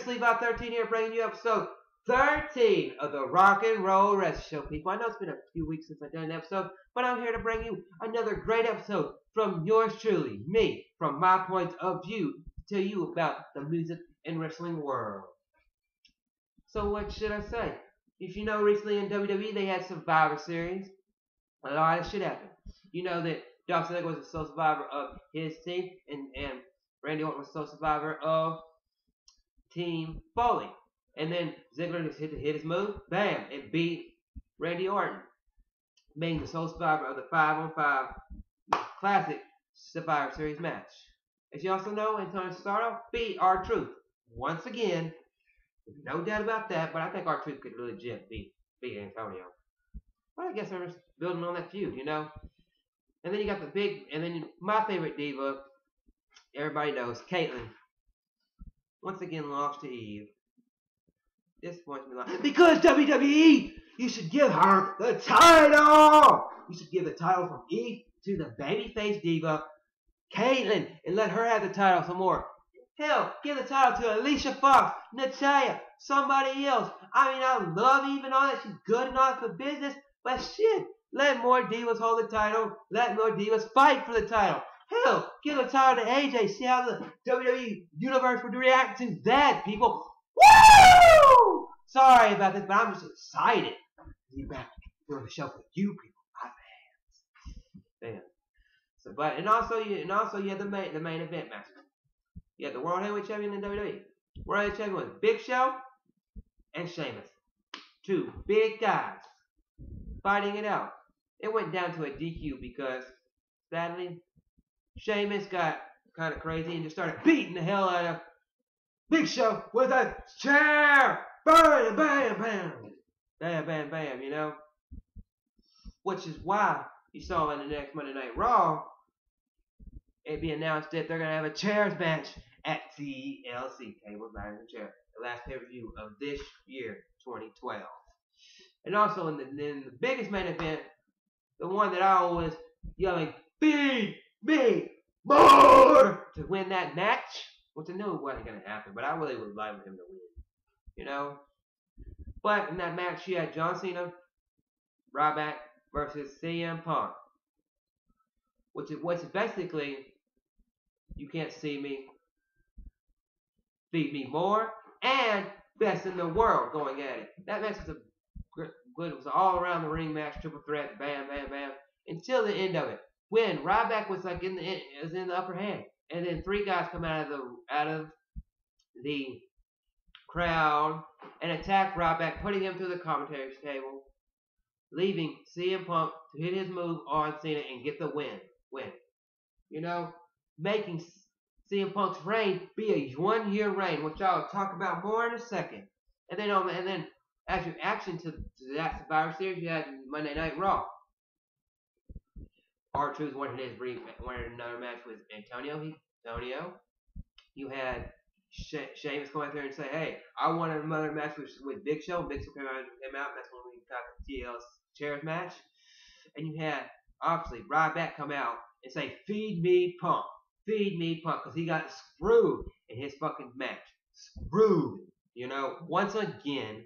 Sleep Out 13 here, bringing you episode 13 of the Rock and Roll Wrestling Show, people. I know it's been a few weeks since I've done an episode, but I'm here to bring you another great episode from yours truly, me, from my point of view, to tell you about the music and wrestling world. So what should I say? If you know, recently in WWE, they had Survivor Series. A lot of shit happened. You know that Dolph Ziggler was the sole survivor of his team, and Randy Orton was the sole survivor of Team Foley. And then Ziggler just hit his move, bam, and beat Randy Orton, being the sole survivor of the 5-on-5 Classic Survivor Series match. As you also know, Antonio Cesaro beat R-Truth once again. No doubt about that, but I think R-Truth could legit beat Antonio. Well, I guess they're just building on that feud, you know. And then you got my favorite diva, everybody knows, Caitlyn. Once again lost to Eve. Disappoints me a lot. Because WWE, you should give her the title! You should give the title from Eve to the babyface diva, Caitlyn, and let her have the title some more. Hell, give the title to Alicia Fox, Natalya, somebody else. I mean, I love Eve and all that. She's good and all for business, but shit, let more divas hold the title. Let more divas fight for the title. Hell, give the title to AJ. See how the WWE Universe would react to that, people. Woo! Sorry about this, but I'm just excited to be back doing the show for you people, my fans. Damn. So, and also you had the main event match. You had the World Heavyweight Champion in WWE. World Heavyweight Champion was Big Show and Sheamus. Two big guys fighting it out. It went down to a DQ because, sadly, Sheamus got kind of crazy and just started beating the hell out of Big Show with a chair! Bam, bam, bam! Bam, bam, bam, you know? Which is why you saw in the next Monday Night Raw, it'd be announced that they're going to have a chairs match at TLC, Tables, Ladders, and Chairs, the last pay-per-view of this year, 2012. And also in the biggest main event, the one that I always yelling, feed me more, to win that match, which I knew it wasn't going to happen, but I really would like him to win, you know. But in that match, you had John Cena, Ryback versus CM Punk, which is basically, you can't see me, feed me more, and best in the world going at it. That match was it was an all around the ring match, triple threat, bam, bam, bam, until the end of it, when Ryback was like in the upper hand, and then three guys come out of the crowd and attack Ryback, putting him through the commentary table, leaving CM Punk to hit his move on Cena and get the win. You know, making CM Punk's reign be a 1-year reign, which I'll talk about more in a second. And then as your action to that Survivor Series, you had Monday Night Raw. R-Truth wanted another match with Antonio. You had Sheamus come out there and say, hey, I wanted another match with Big Show. Big Show came out, and that's when we got the TLC chairs match. And you had, obviously, Ryback come out and say, feed me Punk. Feed me Punk. Because he got screwed in his fucking match. Screwed. You know, once again.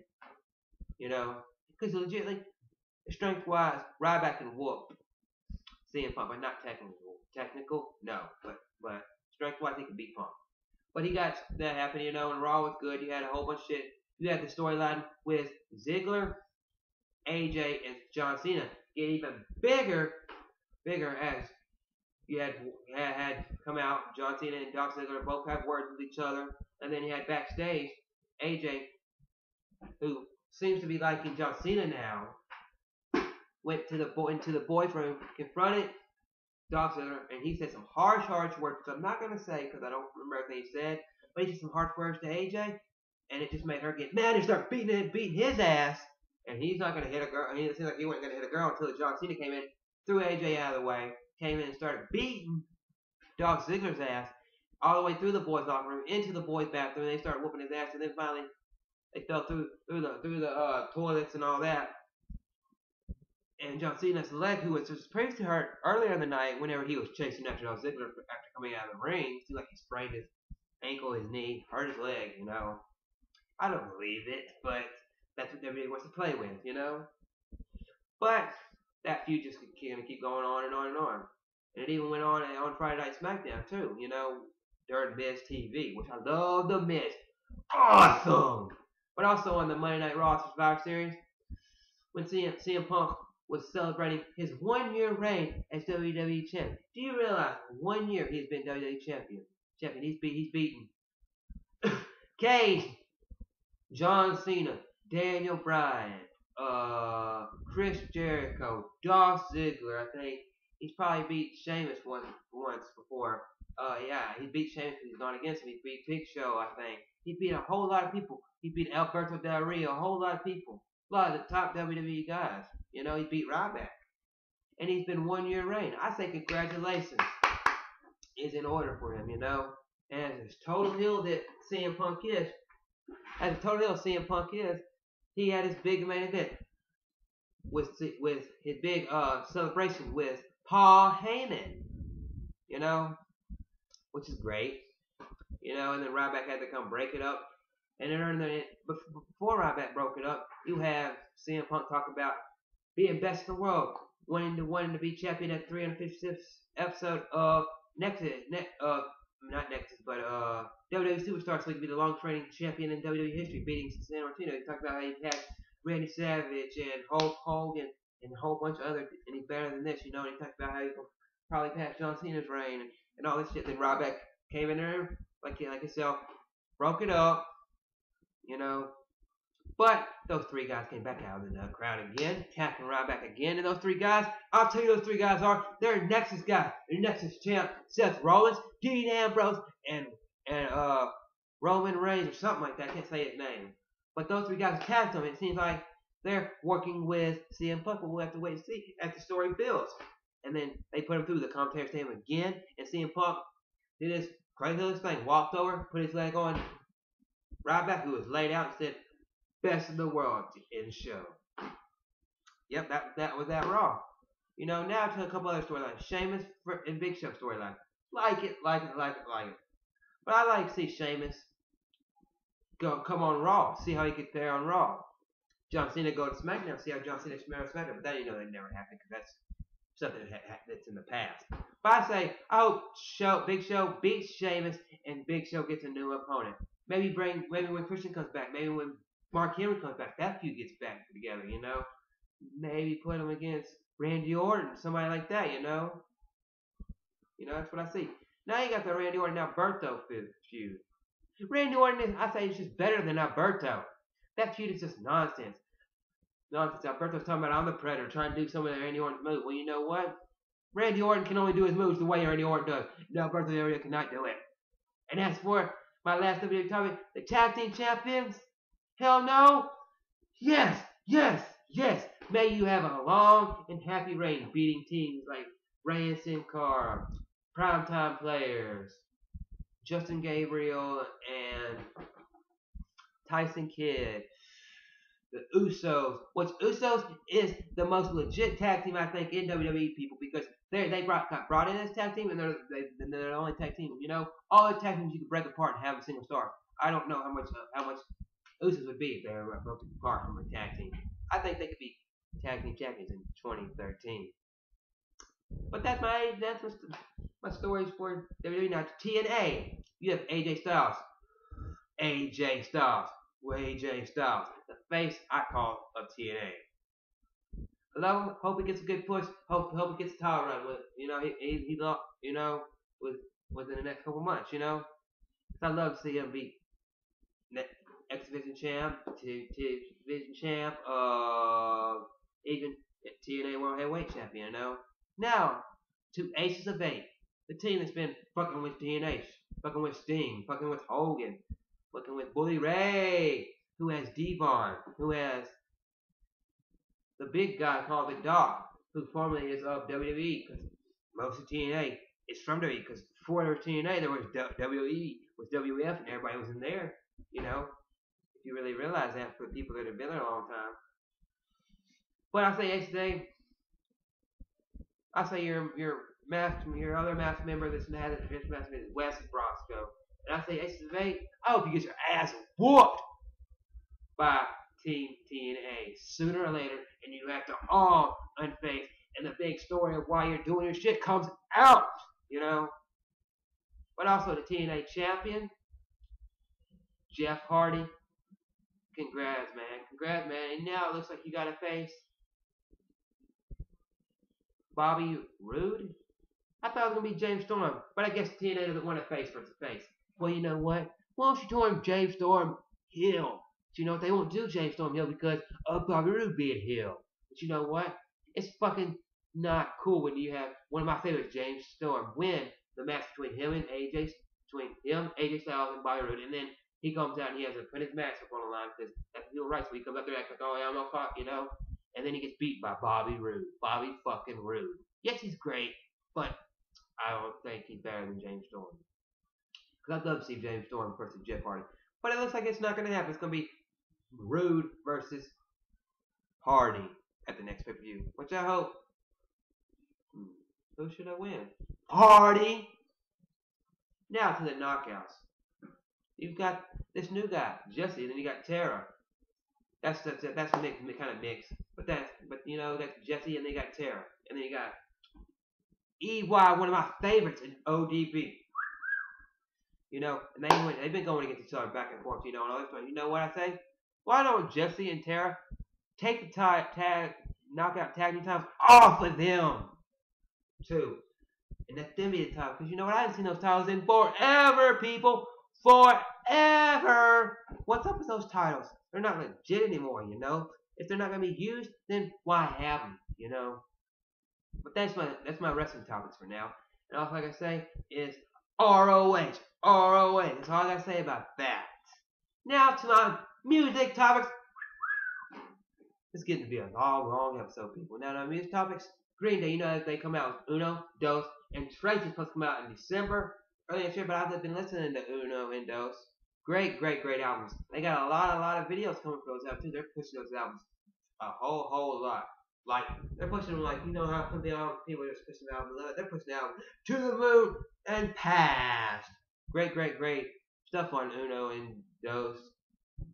You know, because legitimately, strength-wise, Ryback can whoop CM Punk, but not technical. Technical? No. But strength-wise, he can beat Punk. But he got that happen, you know, and Raw was good. You had a whole bunch of shit. You had the storyline with Ziggler, AJ, and John Cena get even bigger as you had come out. John Cena and Dolph Ziggler both have words with each other, and then you had backstage AJ, who seems to be liking John Cena now, went into the boys' room, confronted Dolph Ziggler, and he said some harsh words, which I'm not going to say because I don't remember everything he said, but he said some harsh words to AJ, and it just made her get mad and start beating his ass, and he's not going to hit a girl. It seemed like he wasn't going to hit a girl until John Cena came in, threw AJ out of the way, came in and started beating Dolph Ziggler's ass all the way through the boys' locker room, into the boys' bathroom, and they started whooping his ass, and then finally they fell through the toilets and all that. And John Cena's leg, who was just previously hurt earlier in the night, whenever he was chasing after Dolph Ziggler after coming out of the ring, it seemed like he sprained his ankle, his knee, hurt his leg, you know. I don't believe it, but that's what WWE wants to play with, you know? But that feud just gonna keep going on and on and on. And it even went on Friday Night SmackDown too, you know, during Miz TV, which I love the Miz. Awesome! But also on the Monday Night Raw Survivor Series, when CM Punk was celebrating his 1-year reign as WWE champion. Do you realize 1 year he's been WWE champion? He's beaten Cage, John Cena, Daniel Bryan, Chris Jericho, Dolph Ziggler. I think he's probably beat Sheamus once before. Yeah, he beat Sheamus because he's gone against him. He beat Big Show, I think. He beat a whole lot of people. He beat Alberto Del Rio, a whole lot of people. A lot of the top WWE guys. You know, he beat Ryback. And he's been 1 year reign. I say congratulations is in order for him, you know. And as total heel that CM Punk is, he had his big main event with his big celebration with Paul Heyman, you know, which is great, you know. And then Ryback had to come break it up, and then before Ryback broke it up, you have CM Punk talk about being best in the world, wanting to be champion at 356th episode of not Nexus, but WWE Superstar, so he could be the longest reigning champion in WWE history, beating San Martino. He talked about how he had Randy Savage and Hulk Hogan and a whole bunch of other, and he's better than this, you know. And he talked about how he could probably pass John Cena's reign and all this shit. Then Ryback came in there like himself, broke it up, you know. But those three guys came back out of the crowd again, attacking Ryback again. And those three guys, I'll tell you those three guys are. They're Nexus guys. They're Nexus champ Seth Rollins, Dean Ambrose, and Roman Reigns or something like that. I can't say his name. But those three guys attacked him. It seems like they're working with CM Punk. We'll have to wait and see as the story builds. And then they put him through the commentary stand again. And CM Punk did this crazy thing. Walked over, put his leg on Ryback, who was laid out, and said, "Best in the world" in the show. Yep, that was that Raw. You know, now to a couple other storylines. Sheamus and Big Show storyline. Like it. But I like to see Sheamus come on Raw. See how he could fare on Raw. John Cena go to SmackDown. See how John Cena smears SmackDown. But that, you know, that never happened because that's something that's in the past. But I say, I hope Big Show beats Sheamus and Big Show gets a new opponent. Maybe when Christian comes back. Maybe when Mark Henry comes back, that feud gets back together, you know. Maybe put him against Randy Orton, somebody like that, you know. You know, that's what I see. Now you got the Randy Orton Alberto feud. Randy Orton I say, is just better than Alberto. That feud is just nonsense. Alberto's talking about I'm the Predator, trying to do some of Randy Orton's moves. Well, you know what? Randy Orton can only do his moves the way Randy Orton does. No, Alberto Del Rio cannot do it. And as for my last WWE topic, the tag team champions. Hell no! Yes! May you have a long and happy reign beating teams like Rey and Sin Cara, Primetime Players, Justin Gabriel and Tyson Kidd, the Usos. Which Usos is the most legit tag team, I think, in WWE, people, because they got brought in as tag team, and they're the only tag team. You know, all the tag teams you can break apart and have a single star. I don't know how much Usos would be if they were broken apart from a tag team. I think they could be tag team champions in 2013. But that's my stories for WWE. Now to TNA, you have AJ Styles. AJ Styles, the face I call of TNA. I love him. Hope he gets a good push. Hope he gets a title run with. You know, he you know, within the next couple months. You know, I love to see him beat X Division champ, Division champ, even TNA World Heavyweight Champion, you know. Now, to Aces of 8, the team that's been fucking with TNA, fucking with Sting, fucking with Hogan, fucking with Bully Ray, who has Devon, who has the big guy called the Dog, who formerly is of WWE, because most of TNA is from WWE, because before there was TNA, there was WWE, was WF, and everybody was in there, you know. If you really realize that for the people that have been there a long time. But I say Ace I say your other master member that's had a traditional master member is Wes Brosco. And I say Ace of 8, I hope you get your ass whooped by Team TNA sooner or later, and you have to all unface. And the big story of why you're doing your shit comes out, you know. But also the TNA champion, Jeff Hardy. Congrats, man. Congrats, man. And now it looks like you got to face Bobby Roode. I thought it was going to be James Storm, but I guess TNA doesn't want to face versus face. Well, you know what? Why don't you turn James Storm heel? But you know what? They won't do James Storm heel because of Bobby Roode being heel. But you know what? It's fucking not cool when you have one of my favorites, James Storm, win the match between him and AJ Styles, and Bobby Roode, and then he comes out and he has to put his mask up on the line because that's heel right. So he comes up there acting like, oh, yeah, I'm no fuck, you know? And then he gets beat by Bobby Roode. Bobby fucking Roode. Yes, he's great, but I don't think he's better than James Storm. Because I'd love to see James Storm versus Jeff Hardy. But it looks like it's not going to happen. It's going to be Roode versus Hardy at the next pay-per-view, which I hope. Who should I win? Hardy! Now to the knockouts. You've got this new guy, Jesse, and then you got Tara. That's mixed, kind of mixed. But you know, that's Jesse, and then you got Tara. And then you got EY, one of my favorites in ODB. You know, and they've been going against each other back and forth, you know, and all this stuff. You know what I say? Why don't Jesse and Tara take the knockout tag team titles off of them, too? And let them be the title. Because you know what? I haven't seen those titles in forever, people. Forever. What's up with those titles? They're not legit anymore, you know? If they're not going to be used, then why have them, you know? But that's my wrestling topics for now. And all I can say is ROH. ROH. That's all I got to say about that. Now to my music topics. It's getting to be a long episode, people. Now, to music topics. Green Day, you know, they come out with Uno, Dos, and Trace is supposed to come out in December. Early this year, but I've been listening to Uno and Dos. Great albums. They got a lot of videos coming for those albums too. They're pushing those albums a whole lot. Like, they're pushing them like, you know how some people are just pushing the album. They're pushing the album to the moon and past. Great stuff on Uno and Dos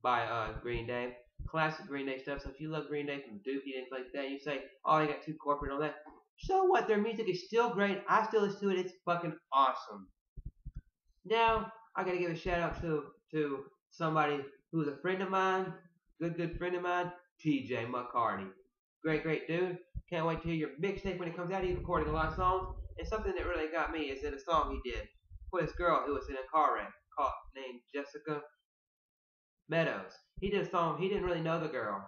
by Green Day. Classic Green Day stuff. So if you love Green Day from Dookie and things like that, you say, oh, they got too corporate on that. So what? Their music is still great. I still listen to it. It's fucking awesome. Now, I gotta give a shout out to somebody who's a friend of mine, good friend of mine, TJ McCarty. Great dude. Can't wait to hear your mixtape when it comes out. He's recording a lot of songs. And something that really got me is in a song he did for this girl who was in a car wreck named Jessica Meadows. He did a song. He didn't really know the girl.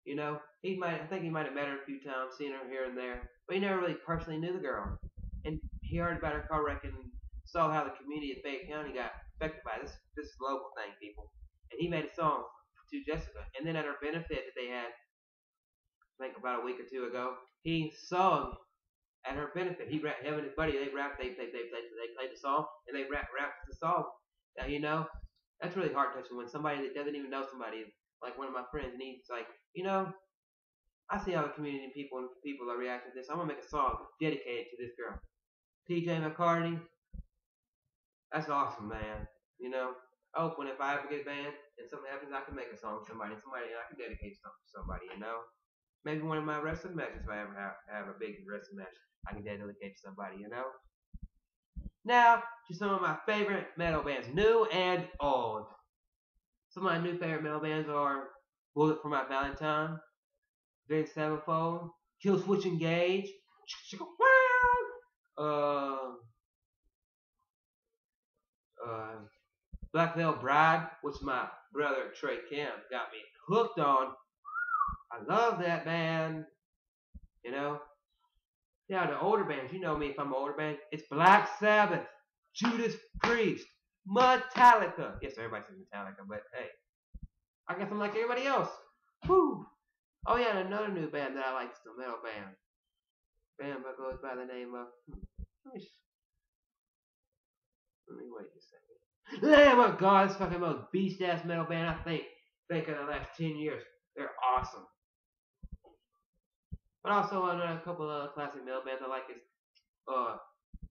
You know, I think he might have met her a few times, seen her here and there, but he never really personally knew the girl. And he heard about her car wreck and saw how the community of Fayette County got affected by this local thing, people. And he made a song to Jessica. And then at her benefit that they had, I think about a week or two ago, he sung at her benefit. Him and his buddy, they played the song, and they rapped the song. Now, you know, that's really heart touching when somebody that doesn't even know somebody, like one of my friends, and he's like, you know, I see how the community and people are reacting to this. I'm gonna make a song dedicated to this girl, TJ McCarty. That's awesome, man. You know, I hope if I ever get banned and something happens, I can make a song to somebody, and I can dedicate something to somebody. You know, maybe one of my wrestling matches, if I ever have a big wrestling match, I can dedicate to somebody. You know. Now to some of my favorite metal bands, new and old. Some of my new favorite metal bands are Bullet for My Valentine, Vince Sevenfold, Killswitch Engage, Black Veil Bride, which my brother Trey Camp got me hooked on. I love that band. You know. Now the older bands, you know me if I'm an older band, it's Black Sabbath, Judas Priest, Metallica. Yes, everybody says Metallica, but hey, I guess I'm like everybody else. Woo! Oh yeah, and another new band that I like is the metal band. Band that goes by the name of let me wait a second. Lamb of God, this fucking most beast ass metal band I think in the last 10 years. They're awesome. But also a couple of classic metal bands I like is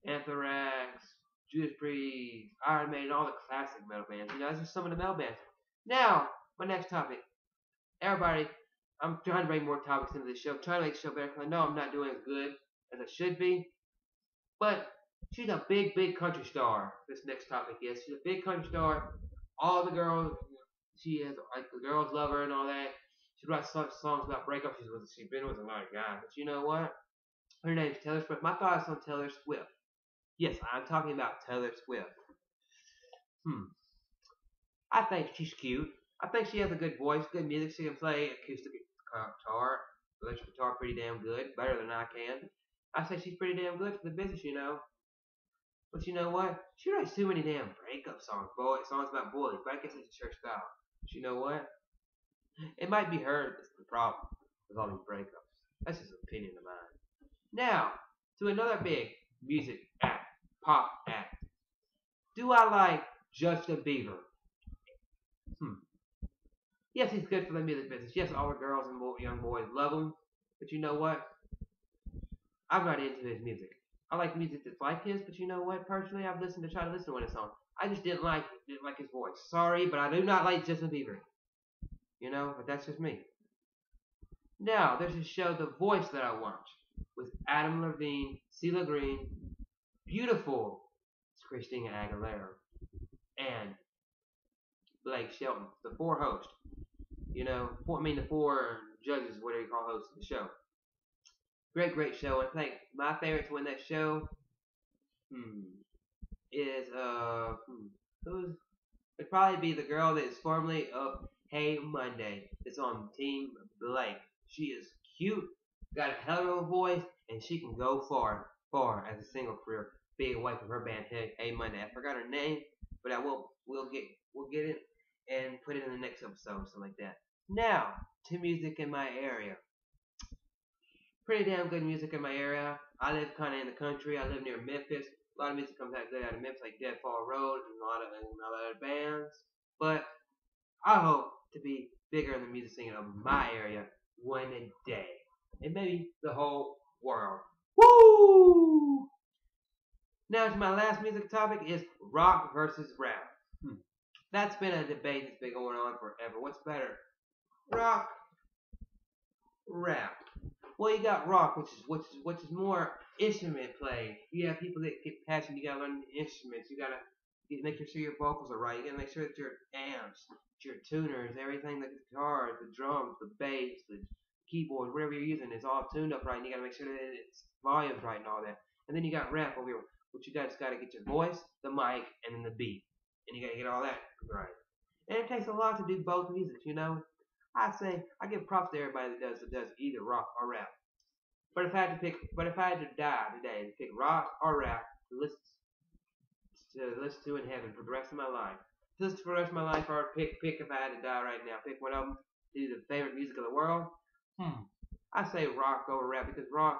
Anthrax, Judas Priest, Iron Maiden, all the classic metal bands. You know, that's just some of the metal bands. Now, My next topic. Everybody, I'm trying to bring more topics into the show, trying to make the show better, because I know I'm not doing as good as I should be. But she's a big, big country star. This next topic is she's a big country star. All the girls, she has like the girls love her and all that. She writes songs about breakups. She's been with a lot of guys, but you know what? Her name's Taylor Swift. My thoughts on Taylor Swift. Yes, I'm talking about Taylor Swift. I think she's cute. I think she has a good voice, good music. She can play acoustic guitar, electric guitar pretty damn good, better than I can. I say she's pretty damn good for the business, you know. But you know what? She writes too many damn breakup songs, songs about boys. But I guess it's a church style. But you know what? It might be her that's the problem with all these breakups. That's just an opinion of mine. Now, to another big music act, pop act. Do I like Justin Bieber? Yes, he's good for the music business. Yes, all the girls and young boys love him. But you know what? I'm not into his music. I like music that's like his, but you know what? Personally, I've tried to listen to one of his songs. I just didn't like his voice. Sorry, but I do not like Justin Bieber. You know, but that's just me. Now, there's a show, The Voice, that I watch with Adam Levine, CeeLo Green, beautiful Christina Aguilera, and Blake Shelton, the four hosts. You know, the four judges, whatever you call hosts of the show. Great, great show. And I think my favorite to win that show is it'd probably be the girl that is formerly of Hey Monday. It's on Team Blake. She is cute, got a hell of a voice, and she can go far as a single career, being away from her band Hey Monday. I forgot her name, but we'll get it and put it in the next episode, something like that. Now to music in my area. Pretty damn good music in my area. I live kind of in the country. I live near Memphis. A lot of music comes out of Memphis, like Deadfall Road and a lot of other bands. But I hope to be bigger in the music scene of my area one day, and maybe the whole world. Woo! Now to my last music topic is rock versus rap. That's been a debate that's been going on forever. What's better, rock, rap? Well, you got rock, which is more instrument playing. You have people that get passionate. You gotta learn the instruments. You gotta make sure your vocals are right. You gotta make sure that your amps, your tuners, everything, the guitars, the drums, the bass, the keyboard, whatever you're using, is all tuned up right. And you gotta make sure that its volume's right and all that. And then you got rap over here, which you guys gotta get your voice, the mic, and then the beat, and you gotta get all that right. And it takes a lot to do both music, you know. I give props to everybody that does either rock or rap. But if I had to die today to pick rock or rap to listen to in heaven for the rest of my life, or pick if I had to die right now, pick one of them to do the favorite music of the world. I say rock over rap, because rock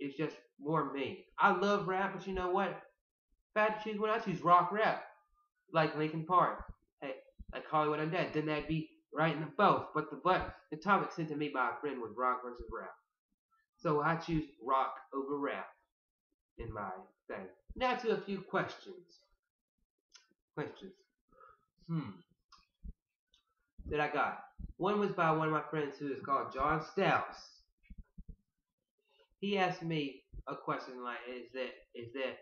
is just more me. I love rap, but you know what? If I had to choose one, I choose rock rap, like Linkin Park, hey, like Hollywood Undead. Then that'd be right in the both. But the topic sent to me by a friend was rock versus rap. So I choose rock over rap in my thing. Now to a few questions. That I got. One was by one of my friends who is called John Stouts. He asked me a question like, is that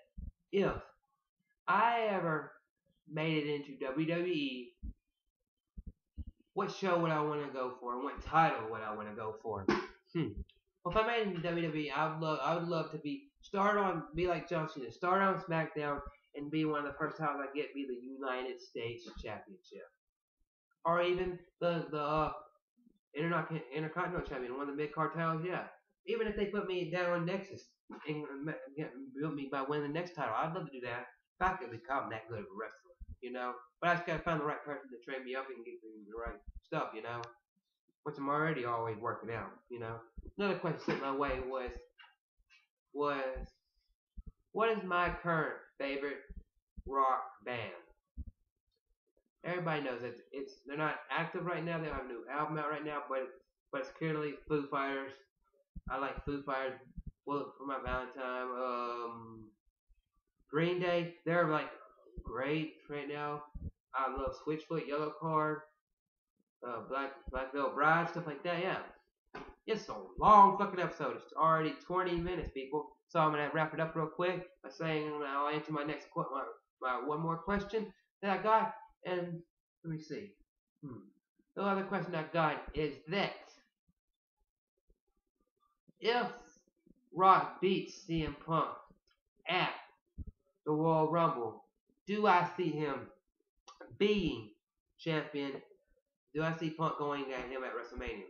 if I ever made it into WWE, what show would I want to go for, and what title would I want to go for? Well, if I made it into WWE, I would love to be like John Cena, start on SmackDown, and be one of the first times I get be the United States Championship, or even the Intercontinental Champion, one of the mid-card titles. Yeah, even if they put me down on Nexus and build me by winning the next title, I'd love to do that. If I could become that good of a wrestler, you know. But I just gotta find the right person to train me up and get me the right stuff, you know. Which I'm already always working out, you know. Another question sent my way was what is my current favorite rock band? Everybody knows that they're not active right now. They don't have a new album out right now, but it's clearly Foo Fighters. I like Foo Fighters. Well, for my Valentine, Green Day, they're like great right now. I love Switchfoot, Yellow Card. Black Veil Bride, stuff like that. Yeah, it's a long fucking episode. It's already 20 minutes, people. So I'm gonna wrap it up real quick by saying I'll answer my next my one more question that I got, and let me see. The other question I got is that if Rock beats CM Punk at the Royal Rumble, do I see him being champion? Do I see Punk going at him at WrestleMania?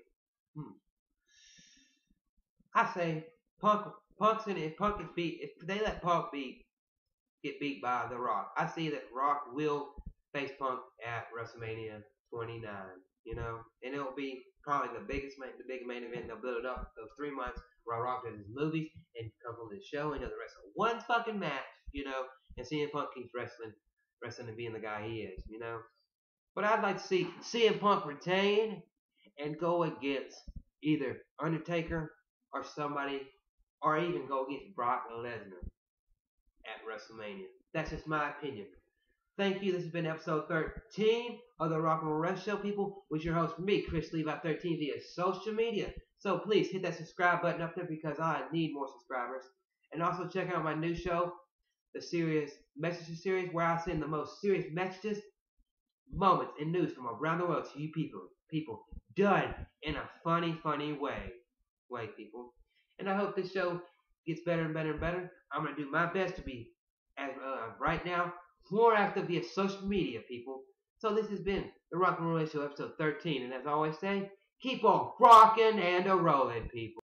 I say Punk's in it. If Punk is beat, if they let Punk get beat by The Rock, I see that Rock will face Punk at WrestleMania 29. You know, and it'll be probably the big main event. They'll build it up those 3 months where Rock does his movies and comes on the show and does the rest of one fucking match. You know, and CM Punk keeps wrestling and being the guy he is. You know, but I'd like to see CM Punk retain and go against either Undertaker or somebody, or even go against Brock Lesnar at WrestleMania. That's just my opinion. Thank you. This has been episode 13 of the Rock and Roll Rest Show, people. With your host, me, Chris Levi 13 via social media. So please hit that subscribe button up there because I need more subscribers. And also check out my new show, the Serious Messages series, where I send the most serious messages, moments, and news from around the world to you people, done in a funny way, people. And I hope this show gets better and better and better. I'm gonna do my best to be, as right now, more active via social media, people. So this has been the Rock and Roll Show, episode 13, and as I always say, keep on rocking and a rolling, people.